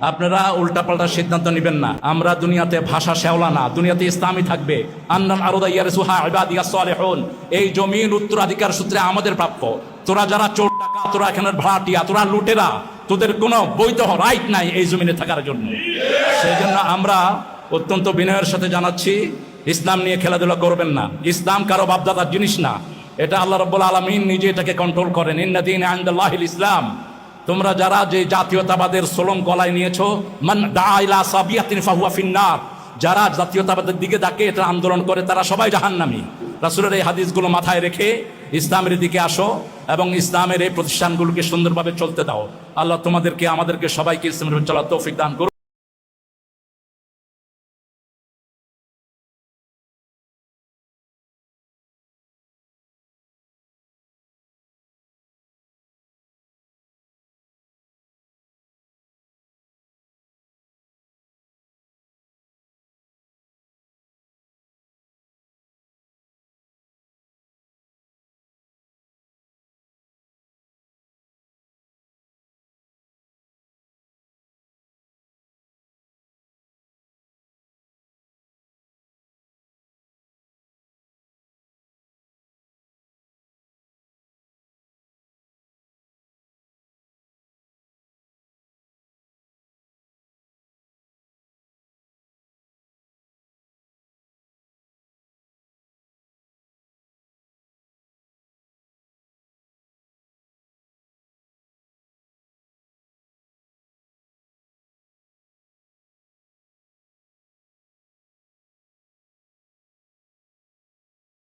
আপনারা উল্টাপাল্টা সিদ্ধান্ত নেবেন না। আমরা দুনিয়াতে ভাষা শেওলা না, দুনিয়াতে ইসলামই থাকবে। আন্নাল আরদা ইয়ারসুহা ইবাদিয়াস সালিহুন, এই জমিন উত্তরাধিকার সূত্রে আমাদের প্রাপ্য। তোরা যারা চোর টাকা, তোরা এখানে ভাড়াটিয়া, তোরা লুটেরা, তোদের কোনো বৈধ রাইট নাই এই জমিনে থাকার জন্য। সেই জন্য আমরা অত্যন্ত বিনয়ের সাথে জানাচ্ছি, ইসলাম নিয়ে খেলাধুলা করবেন না। ইসলাম কারো বাপদাদার জিনিস না, এটা আল্লাহ রাব্বুল আলামিন নিজে এটাকে কন্ট্রোল করেন। ইন্না দীনা ইনদাল্লাহিল ইসলাম। তোমরা যারা যে জাতীয়তাবাদের সোলং গলায় নিয়েছো, মান দা ইলা সাবিয়াতিন ফাহুয়া ফিন্নার, যারা জাতীয়তাবাদের দিকে ডাকে, এটা আন্দোলন করে, তারা সবাই জাহান্নামী। রাসূলের এই হাদিসগুলো মাথায় রেখে ইসলামের দিকে আসো এবং ইসলামের এই প্রতিষ্ঠানগুলোকে সুন্দরভাবে চলতে দাও। আল্লাহ তোমাদেরকে, আমাদেরকে সবাইকে ইসলামের চলার তৌফিক দান করুন।